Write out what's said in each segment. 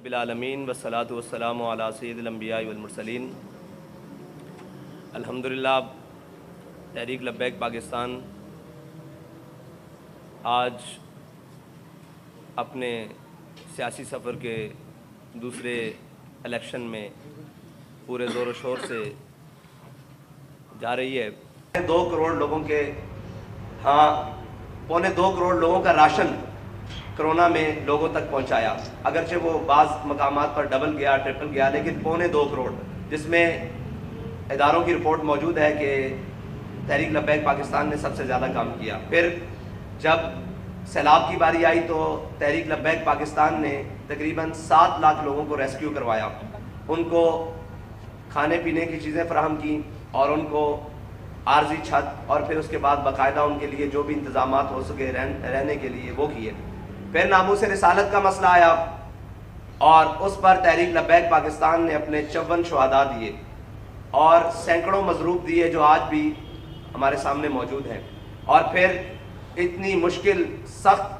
العالمین والصلاۃ والسلام علی سید الانبیاء والمرسلین۔ الحمدللہ تحریک لبیک پاکستان آج اپنے سیاسی سفر کے دوسرے الیکشن میں پورے زور و شور سے جا رہی ہے۔ 2 کروڑ لوگوں کے پونے 2 کروڑ لوگوں کا راشن کرونا میں لوگوں تک پہنچایا، اگرچہ وہ بعض مقامات پر ڈبل گیا ٹرپل گیا، لیکن پونے 2 کروڑ، جس میں اداروں کی رپورٹ موجود ہے کہ تحریک لبیک پاکستان نے سب سے زیادہ کام کیا۔ پھر جب سیلاب کی باری آئی تو تحریک لبیک پاکستان نے تقریباً 7 لاکھ لوگوں کو ریسکیو کروایا، ان کو کھانے پینے کی چیزیں فراہم کی اور ان کو عارضی چھت اور پھر اس کے بعد باقاعدہ ان کے لیے جو بھی انتظامات ہو سکے رہنے کے لیے وہ کیے۔ پھر ناموس رسالت کا مسئلہ آیا اور اس پر تحریک لبیک پاکستان نے اپنے 54 شہداء دیے اور سینکڑوں مضروب دیے جو آج بھی ہمارے سامنے موجود ہیں۔ اور پھر اتنی مشکل سخت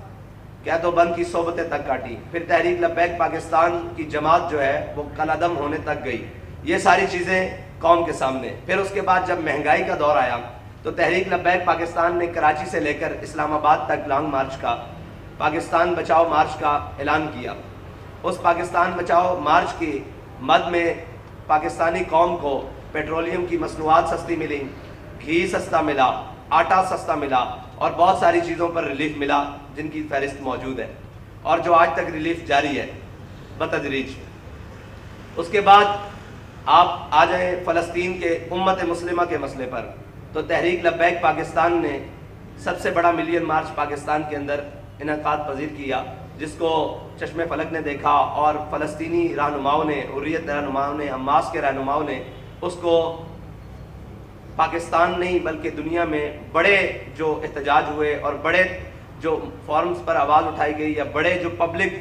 قید و بند کی صحبتیں تک کاٹی، پھر تحریک لبیک پاکستان کی جماعت جو ہے وہ کالعدم ہونے تک گئی۔ یہ ساری چیزیں قوم کے سامنے۔ پھر اس کے بعد جب مہنگائی کا دور آیا تو تحریک لبیک پاکستان نے کراچی سے لے کر اسلام آباد تک لانگ مارچ کا، پاکستان بچاؤ مارچ کا اعلان کیا۔ اس پاکستان بچاؤ مارچ کی مد میں پاکستانی قوم کو پیٹرولیم کی مصنوعات سستی ملی، گھی سستا ملا، آٹا سستا ملا اور بہت ساری چیزوں پر ریلیف ملا جن کی فہرست موجود ہے اور جو آج تک ریلیف جاری ہے بتدریج۔ اس کے بعد آپ آ جائیں فلسطین کے امت مسلمہ کے مسئلے پر، تو تحریک لبیک پاکستان نے سب سے بڑا ملین مارچ پاکستان کے اندر انعقاد پذیر کیا، جس کو چشم فلک نے دیکھا اور فلسطینی رہنماؤں نے، حریت رہنماؤں نے، حماس کے رہنماؤں نے اس کو پاکستان نہیں بلکہ دنیا میں بڑے جو احتجاج ہوئے اور بڑے جو فورمز پر آواز اٹھائی گئی یا بڑے جو پبلک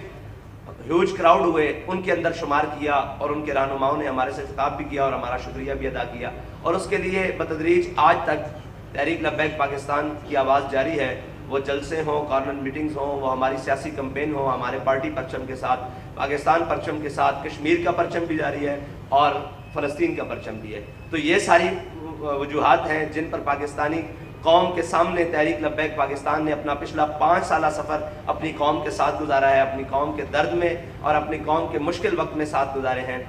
ہیوج کراؤڈ ہوئے ان کے اندر شمار کیا، اور ان کے رہنماؤں نے ہمارے سے خطاب بھی کیا اور ہمارا شکریہ بھی ادا کیا، اور اس کے لیے بتدریج آج تک تحریک لبیک پاکستان کی آواز جاری ہے۔ وہ جلسے ہوں، کارنر میٹنگز ہوں، وہ ہماری سیاسی کمپین ہو، ہمارے پارٹی پرچم کے ساتھ، پاکستان پرچم کے ساتھ، کشمیر کا پرچم بھی جاری ہے اور فلسطین کا پرچم بھی ہے۔ تو یہ ساری وجوہات ہیں جن پر پاکستانی قوم کے سامنے تحریک لبیک پاکستان نے اپنا پچھلا 5 سالہ سفر اپنی قوم کے ساتھ گزارا ہے، اپنی قوم کے درد میں اور اپنی قوم کے مشکل وقت میں ساتھ گزارے ہیں۔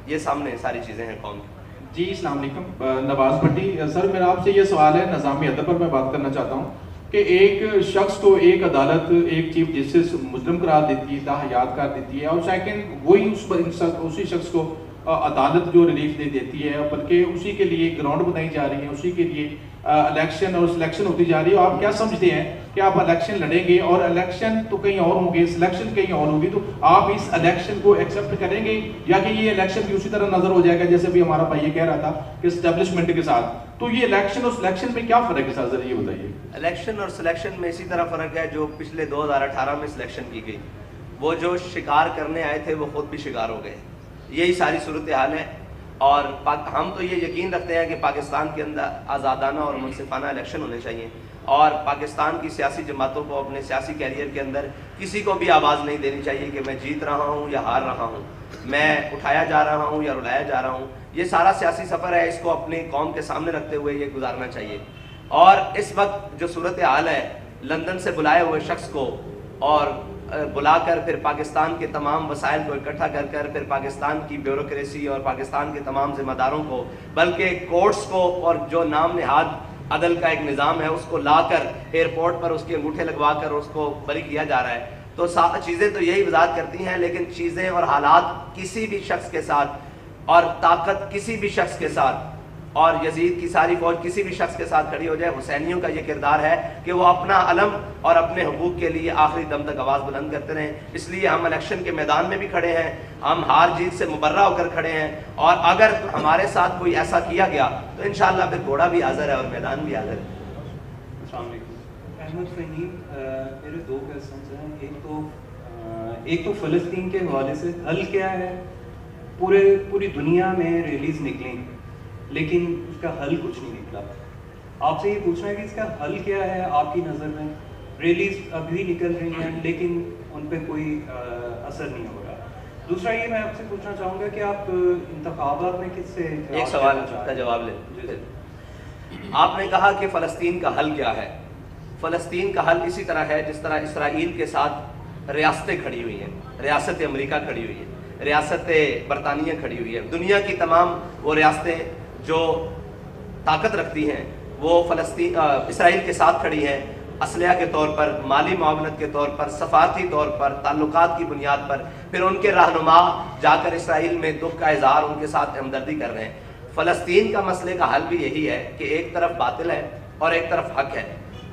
یہ سامنے ساری چیزیں ہیں قوم کی۔ جی السلام علیکم، نواز بھٹی سر، میرا آپ سے یہ سوال ہے، نظام ادب پر میں بات کرنا چاہتا ہوں کہ ایک شخص کو ایک عدالت ایک چیف جسٹس مجرم قرار دیتی ہے، تاحیات قرار دیتی ہے، اور سیکنڈ وہی اسی شخص کو عدالت جو ریلیف دے دیتی ہے، بلکہ اسی کے لیے گراؤنڈ بنائی جا رہی ہے، اسی کے لیے الیکشن اور سلیکشن ہوتی جا رہی ہے۔ آپ کیا سمجھتے ہیں کہ آپ الیکشن لڑیں گے اور الیکشن تو کہیں اور ہوں گے، سلیکشن کہیں اور ہوگی، تو آپ اس الیکشن کو ایکسیپٹ کریں گے یا کہ یہ الیکشن بھی اسی طرح نظر ہو جائے گا جیسے بھی ہمارا بھائی یہ کہہ رہا تھا کہ اسٹیبلشمنٹ کے ساتھ؟ تو یہ الیکشن اور سلیکشن میں کیا فرق ہے سر، ذرا یہ بتائیے۔ الیکشن اور سلیکشن میں اسی طرح فرق ہے جو پچھلے 2018 میں سلیکشن کی گئی، وہ جو شکار کرنے آئے تھے وہ خود بھی شکار ہو گئے، یہی ساری صورتحال ہے۔ اور ہم تو یہ یقین رکھتے ہیں کہ پاکستان کے اندر آزادانہ اور منصفانہ الیکشن ہونے چاہیے، اور پاکستان کی سیاسی جماعتوں کو اپنے سیاسی کیریئر کے اندر کسی کو بھی آواز نہیں دینی چاہیے کہ میں جیت رہا ہوں یا ہار رہا ہوں، میں اٹھایا جا رہا ہوں یا رلایا جا رہا ہوں۔ یہ سارا سیاسی سفر ہے، اس کو اپنی قوم کے سامنے رکھتے ہوئے یہ گزارنا چاہیے۔ اور اس وقت جو صورتحال ہے، لندن سے بلائے ہوئے شخص کو اور بلا کر پھر پاکستان کے تمام وسائل کو اکٹھا کر کر پھر پاکستان کی بیوروکریسی اور پاکستان کے تمام ذمہ داروں کو، بلکہ کورٹس کو اور جو نام نہاد عدل کا ایک نظام ہے اس کو لا کر ایئرپورٹ پر اس کے انگوٹھے لگوا کر اس کو بری کیا جا رہا ہے، تو چیزیں تو یہی وضاحت کرتی ہیں۔ لیکن چیزیں اور حالات کسی بھی شخص کے ساتھ اور طاقت کسی بھی شخص کے ساتھ اور یزید کی ساری فوج کسی بھی شخص کے ساتھ کھڑی ہو جائے، حسینیوں کا یہ کردار ہے کہ وہ اپنا علم اور اپنے حقوق کے لیے آخری دم تک آواز بلند کرتے رہیں۔ اس لیے ہم الیکشن کے میدان میں بھی کھڑے ہیں، ہم ہار جیت سے مبرہ ہو کر کھڑے ہیں، اور اگر ہمارے ساتھ کوئی ایسا کیا گیا تو انشاءاللہ پھر گھوڑا بھی حاضر ہے اور میدان بھی حاضر ہے۔ السلام علیکم، احمد فہیم، میرے 2 کویسچنز ہیں۔ ایک تو فلسطین کے حوالے سے حل کیا ہے؟ پوری دنیا میں ریلیز نکلیں لیکن اس کا حل کچھ نہیں نکلا۔ آپ سے یہ پوچھنا ہے کہ اس کا حل کیا ہے آپ کی نظر میں؟ ریلیز ابھی نکل رہی ہیں لیکن ان پہ کوئی اثر نہیں ہو رہا۔ دوسرا یہ میں آپ سے پوچھنا چاہوں گا کہ آپ انتخابات میں کس سے ایک سوال کا جواب لیں. آپ نے کہا کہ فلسطین کا حل کیا ہے. فلسطین کا حل اسی طرح ہے جس طرح اسرائیل کے ساتھ ریاستیں کھڑی ہوئی ہیں. ریاست امریکہ کھڑی ہوئی ہے, ریاست برطانیہ کھڑی ہوئی ہے. دنیا کی تمام وہ ریاستیں جو طاقت رکھتی ہیں وہ اسرائیل کے ساتھ کھڑی ہیں, اسلحہ کے طور پر, مالی معاونت کے طور پر, سفارتی طور پر, تعلقات کی بنیاد پر. پھر ان کے رہنما جا کر اسرائیل میں دکھ کا اظہار, ان کے ساتھ ہمدردی کر رہے ہیں. فلسطین کا مسئلے کا حل بھی یہی ہے کہ ایک طرف باطل ہے اور ایک طرف حق ہے.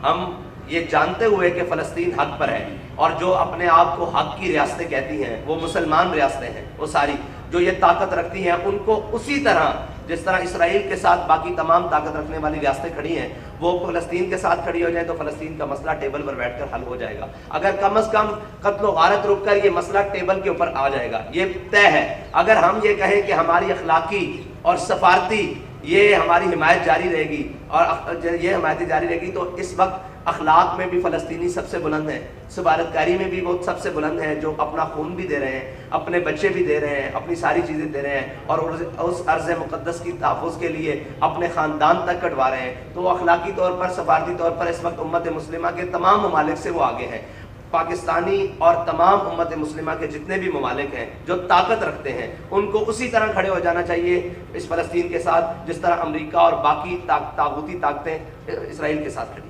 ہم یہ جانتے ہوئے کہ فلسطین حق پر ہے, اور جو اپنے آپ کو حق کی ریاستیں کہتی ہیں وہ مسلمان ریاستیں ہیں, وہ ساری جو یہ طاقت رکھتی ہیں ان کو اسی طرح جس طرح اسرائیل کے ساتھ باقی تمام طاقت رکھنے والی ریاستیں کھڑی ہیں وہ فلسطین کے ساتھ کھڑی ہو جائیں تو فلسطین کا مسئلہ ٹیبل پر بیٹھ کر حل ہو جائے گا. اگر کم از کم قتل و غارت رک کر یہ مسئلہ ٹیبل کے اوپر آ جائے گا, یہ طے ہے. اگر ہم یہ کہیں کہ ہماری اخلاقی اور سفارتی یہ ہماری حمایت جاری رہے گی اور یہ حمایت جاری رہے گی, تو اس وقت اخلاق میں بھی فلسطینی سب سے بلند ہیں, سفارتکاری میں بھی وہ سب سے بلند ہیں جو اپنا خون بھی دے رہے ہیں, اپنے بچے بھی دے رہے ہیں, اپنی ساری چیزیں دے رہے ہیں, اور اس ارض مقدس کی تحفظ کے لیے اپنے خاندان تک کٹوا رہے ہیں. تو وہ اخلاقی طور پر, سفارتی طور پر اس وقت امت مسلمہ کے تمام ممالک سے وہ آگے ہیں. پاکستانی اور تمام امت مسلمہ کے جتنے بھی ممالک ہیں جو طاقت رکھتے ہیں ان کو اسی طرح کھڑے ہو جانا چاہیے اس فلسطین کے ساتھ جس طرح امریکہ اور باقی طاغوتی طاقتیں اسرائیل کے ساتھ کھڑی.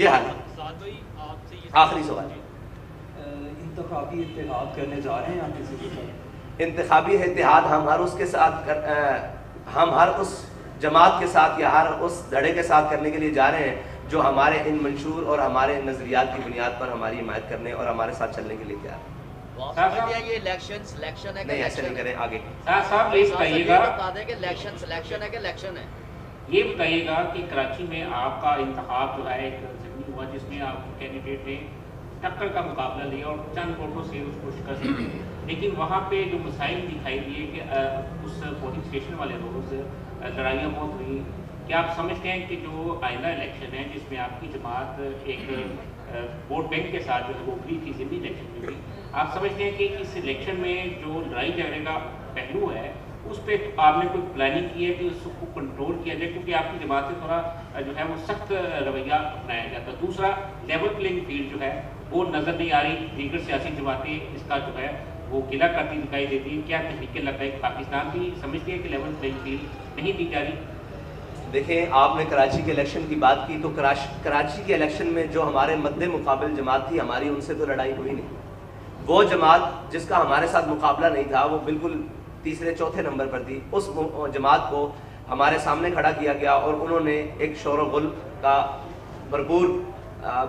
یہ حل ہے. آخری سوال, انتخابی اتحاد کرنے جا رہے ہیں آپ کسی کے ساتھ؟ انتخابی اتحاد ہم ہر اس جماعت کے ساتھ یا ہر اس دھڑے کے ساتھ کرنے کے لیے جا رہے ہیں جو ہمارے ان منشور اور ہمارے نظریات کی بنیاد پر ہماری حمایت کرنے اور ہمارے ساتھ چلنے کے لیے تیار ہیں. یہ الیکشن ہے, نہیں ایسے نہیں کریں. آگے صاحب یہ بتائیے گا, بتا دیں کہ سلیکشن ہے کہ الیکشن ہے. یہ بتائیے گا کہ کراچی میں آپ کا انتخاب جو ہے ایک ضمنی ہوا جس میں آپ کینڈیڈیٹ نے ٹکر کا مقابلہ لیا اور چند ووٹوں سے اس کو شکست دی, لیکن وہاں پہ جو مسائل دکھائی دیے کہ اس پولنگ اسٹیشن والے روز لڑائیاں بہت ہوئی. کیا آپ سمجھتے ہیں کہ جو آئندہ الیکشن ہے جس میں آپ کی جماعت ایک ووٹ بینک کے ساتھ جو ہے وہ ابری تھی ضمنی الیکشن میں بھی, آپ سمجھتے ہیں کہ اس الیکشن میں جو لڑائی جھگڑے کا پہلو ہے اس پہ آپ نے کوئی پلاننگ کی ہے کہ اس کو کنٹرول کیا جائے, کیونکہ آپ کی جماعت سے تھوڑا جو ہے وہ سخت رویہ اپنایا جاتا ہے. دوسرا لیول پلینگ فیلڈ جو ہے وہ نظر نہیں آ رہی, دیگر سیاسی جماعتیں اس کا جو ہے وہ قلعہ کرتی دکھائی دیتی ہیں. کیا تحریک لبیک پاکستان بھی سمجھتی ہے کہ لیول پلینگ فیلڈ نہیں دی جا رہی؟ دیکھیں, آپ نے کراچی کے الیکشن کی بات کی تو کراچی کے الیکشن میں جو ہمارے مد مقابل جماعت تھی ہماری, ان سے تو لڑائی ہوئی نہیں. وہ جماعت جس کا ہمارے ساتھ مقابلہ نہیں تھا وہ بالکل تیسرے چوتھے نمبر پر تھی. اس جماعت کو ہمارے سامنے کھڑا کیا گیا اور انہوں نے ایک شور و غل کا بھرپور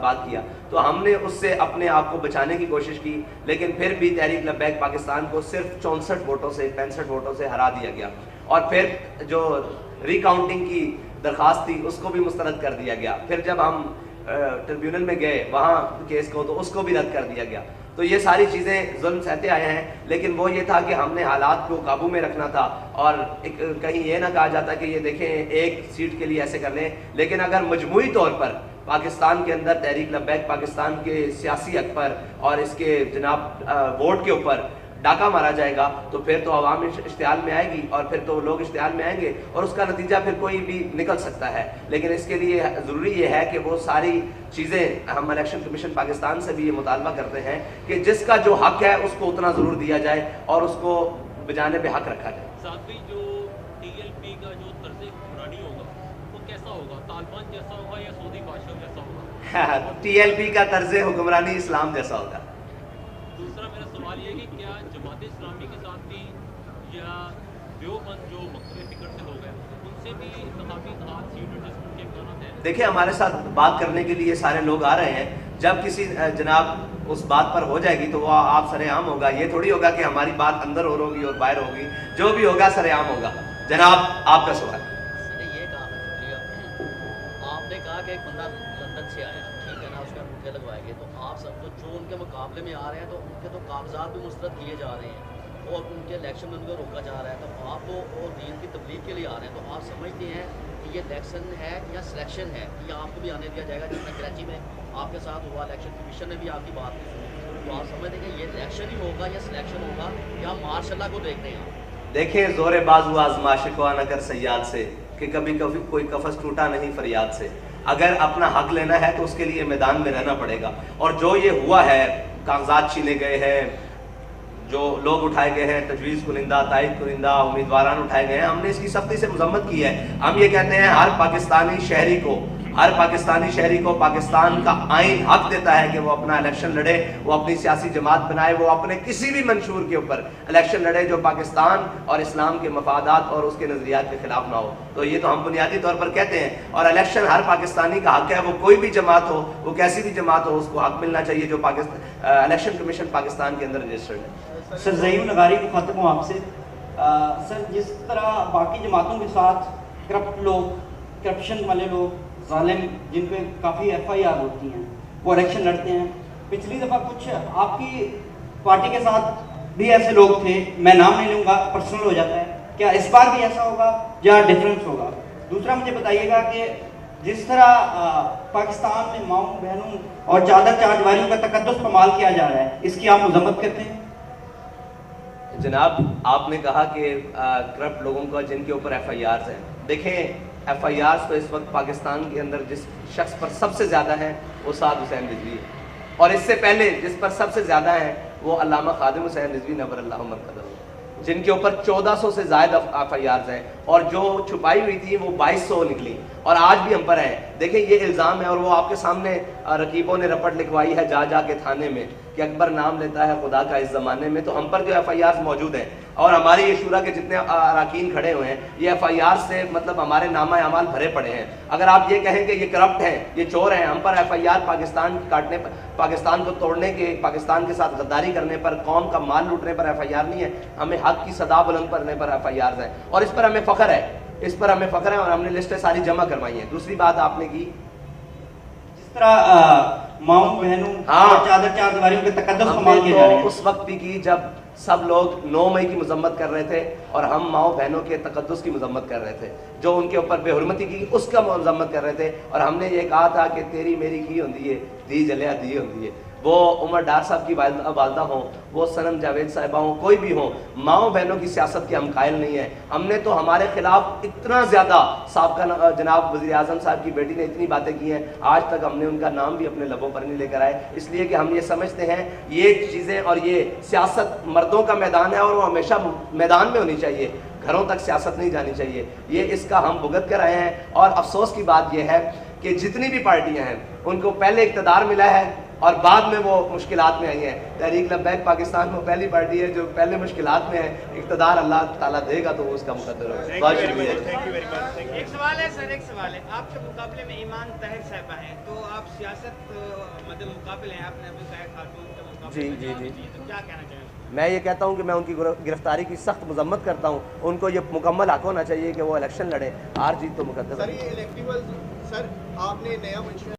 بات کیا, تو ہم نے اس سے اپنے آپ کو بچانے کی کوشش کی, لیکن پھر بھی تحریک لبیک پاکستان کو صرف 64 ووٹوں سے 65 ووٹوں سے ہرا دیا گیا, اور پھر جو ری کاؤنٹنگ کی درخواست تھی اس کو بھی مسترد کر دیا گیا. پھر جب ہم ٹریبیونل میں گئے وہاں کیس کو تو اس کو بھی رد کر دیا گیا. تو یہ ساری چیزیں ظلم سہتے آئے ہیں, لیکن وہ یہ تھا کہ ہم نے حالات کو قابو میں رکھنا تھا, اور کہیں یہ نہ کہا جاتا کہ یہ دیکھیں ایک سیٹ کے لیے ایسے کر لیں. لیکن اگر مجموعی طور پر پاکستان کے اندر تحریک لبیک پاکستان کے سیاسی حق پر اور اس کے جناب ووٹ کے اوپر ڈاکہ مارا جائے گا تو پھر تو عوام اشتعال میں آئے گی, اور پھر تو لوگ اشتعال میں آئیں گے, اور اس کا نتیجہ پھر کوئی بھی نکل سکتا ہے. لیکن اس کے لیے ضروری یہ ہے کہ وہ ساری چیزیں, ہم الیکشن کمیشن پاکستان سے بھی یہ مطالبہ کرتے ہیں کہ جس کا جو حق ہے اس کو اتنا ضرور دیا جائے اور اس کو بجانے پہ حق رکھا جائے. ساتھ بھی جو TLP کا جو طرز حکمرانی ہوگا وہ کیسا ہوگا؟ طالبان جیسا ہوگا یا سعودی بادشاہ جیسا ہوگا؟ TLP کا طرز حکمرانی اسلام جیسا ہوگا. دوسرا میرا سوال یہ ہے کہ کیا جماعت اسلامی کے ساتھ بھی یا دیوبند جو مختلف فکر سے لوگ ہیں ان سے بھی انتخابی اتحاد سیٹ ایڈجسٹمنٹ کے امکانات ہیں؟ دیکھیں, ہمارے ساتھ بات کرنے کے لیے سارے لوگ آ رہے ہیں. جب کسی جناب اس بات پر ہو جائے گی تو وہ آپ سر عام ہوگا. یہ تھوڑی ہوگا کہ ہماری بات اندر ہو ہوگی اور باہر ہوگی, جو بھی ہوگا سر عام ہوگا. جناب آپ کا سوال. یہ کہا, شکریہ. آپ نے کہا کہ ایک بندہ لندن سے آیا, ٹھیک ہے نا, اس کا انگوٹھے لگوائے گے, تو آپ سب تو جو ان کے مقابلے میں آ رہے ہیں تو ان کے تو کاغذات بھی مسترد کیے جا رہے ہیں اور ان کے الیکشن میں ان کو روکا جا رہا ہے. تو آپ تو اور دین کی تبلیغ کے لیے آ رہے ہیں, تو آپ سمجھتے ہیں کہ یہ الیکشن ہے یا سلیکشن ہے, یہ آپ کو بھی آنے دیا جائے گا؟ جس میں کراچی میں آپ کے ساتھ ہوا, الیکشن کمیشن نے بھی آپ کی بات نہیں سنی. تو آپ سمجھتے ہیں کہ یہ الیکشن ہی ہوگا یا سلیکشن ہوگا یا ماشاء اللہ کو دیکھ رہے ہیں آپ؟ دیکھیں زور بازو آزمائش کو نہ کر سیاد سے کہ کبھی کبھی کوئی قفس ٹوٹا نہیں فریاد سے. اگر اپنا حق لینا ہے تو اس کے لیے میدان میں رہنا پڑے گا. اور جو یہ ہوا ہے، کاغذات چھینے گئے ہیں، جو لوگ اٹھائے گئے ہیں، تجویز کنندہ، تائید کنندہ، امیدواران اٹھائے گئے ہیں، ہم نے اس کی سختی سے مذمت کی ہے. ہم یہ کہتے ہیں ہر پاکستانی شہری کو پاکستان کا آئین حق دیتا ہے کہ وہ اپنا الیکشن لڑے، وہ اپنی سیاسی جماعت بنائے، وہ اپنے کسی بھی منشور کے اوپر الیکشن لڑے جو پاکستان اور اسلام کے مفادات اور اس کے نظریات کے خلاف نہ ہو. تو یہ تو ہم بنیادی طور پر کہتے ہیں. اور الیکشن ہر پاکستانی کا حق ہے، وہ کوئی بھی جماعت ہو، وہ کیسی بھی جماعت ہو، اس کو حق ملنا چاہیے جو الیکشن کمیشن پاکستان کے اندر رجسٹرڈ ہے. سر زعیم نگاری کو خاتم ہوں آپ سے. سر جس طرح باقی جماعتوں کے ساتھ کرپٹ لوگ، کرپشن والے لوگ، ظالم جن پہ کافی FIR ہوتی ہیں، وہ الیکشن لڑتے ہیں. پچھلی دفعہ کچھ آپ کی پارٹی کے ساتھ بھی ایسے لوگ تھے، میں نام نہیں لوں گا، پرسنل ہو جاتا ہے. کیا اس بار بھی ایسا ہوگا یا ڈفرینس ہوگا؟ دوسرا مجھے بتائیے گا کہ جس طرح پاکستان میں ماؤں بہنوں اور چادر چاردواریوں کا تقدس پامال کیا جا رہا ہے، اس کی آپ مذمت کرتے ہیں؟ جناب آپ نے کہا کہ کرپٹ لوگوں کا جن کے اوپر FIRs ہیں. دیکھیں FIRs تو اس وقت پاکستان کے اندر جس شخص پر سب سے زیادہ ہیں وہ سعد حسین رضوی ہے، اور اس سے پہلے جس پر سب سے زیادہ ہیں وہ علامہ خادم حسین رضوی نور اللہ مرکزہ، جن کے اوپر 1400 سے زائد FIRs ہیں، اور جو چھپائی ہوئی تھی وہ 2200 نکلی اور آج بھی ہم پر ہیں. دیکھیں یہ الزام ہے، اور وہ آپ کے سامنے رقیبوں نے رپٹ لکھوائی ہے جا کے تھانے میں کہ اکبر نام لیتا ہے خدا کا اس زمانے میں. تو ہم پر جو FIRs موجود ہیں اور ہماری یہ شورا کے جتنے اراکین کھڑے ہوئے ہیں یہ FIRs سے مطلب ہمارے نامہ اعمال بھرے پڑے ہیں. اگر آپ یہ کہیں کہ یہ کرپٹ ہیں، یہ چور ہیں، ہم پر FIR پاکستان کاٹنے پر، پاکستان کو توڑنے کے، پاکستان کے ساتھ غداری کرنے پر، قوم کا مال لوٹنے پر FIR نہیں ہے. ہمیں حق کی صدا بلند کرنے پر FIRs ہیں اور اس پر ہمیں فخر ہے، اور ہم نے لسٹیں ساری جمع کروائی ہیں. دوسری بات آپ نے کی جس طرح ماؤں بہنوں اور چادر چاردواریوں کے تقدس پامال کیے جا رہے ہیں، اس وقت بھی کی جب سب لوگ 9 مئی کی مذمت کر رہے تھے اور ہم ماؤں بہنوں کے تقدس کی مذمت کر رہے تھے، جو ان کے اوپر بے حرمتی کی اس کا مذمت کر رہے تھے. اور ہم نے یہ کہا تھا کہ تیری میری کی ہوندی ہے، دی جلیا دی ہوندی ہے. وہ عمر ڈار صاحب کی والدہ ہوں، وہ صنم جاوید صاحبہ ہوں، کوئی بھی ہوں، ماؤں بہنوں کی سیاست کے ہم قائل نہیں ہیں. ہم نے تو ہمارے خلاف اتنا زیادہ سابقہ جناب وزیر اعظم صاحب کی بیٹی نے اتنی باتیں کی ہیں، آج تک ہم نے ان کا نام بھی اپنے لبوں پر نہیں لے کر آئے. اس لیے کہ ہم یہ سمجھتے ہیں یہ چیزیں، اور یہ سیاست مردوں کا میدان ہے اور وہ ہمیشہ میدان میں ہونی چاہیے، گھروں تک سیاست نہیں جانی چاہیے. یہ اس کا ہم بھگت کر آئے ہیں. اور افسوس کی بات یہ ہے کہ جتنی بھی پارٹیاں ہیں ان کو پہلے اقتدار ملا ہے اور بعد میں وہ مشکلات میں آئی ہیں. تحریک لبیک پاکستان میں پہلی پارٹی ہے جو پہلے مشکلات میں ہے. اقتدار اللہ تعالیٰ دے گا تو وہ اس کا مقدر ہوگا. بہت شکریہ. ایک سوال ہے سر، ایک سوال ہے. آپ کے مقابلے میں ایمان طاہر صاحبہ ہیں، تو آپ سیاست مطلب مقابل ہیں، آپ نے ابھی طاہر خاتون کے مقابلے میں جی. تو کیا کہنا چاہیں؟ میں یہ کہتا ہوں کہ میں ان کی گرفتاری کی سخت مذمت کرتا ہوں. ان کو یہ مکمل حق ہونا چاہیے کہ وہ الیکشن لڑیں. ہار جیت تو مقدر سر یہ الیکٹیول، سر آپ نے نیا منشور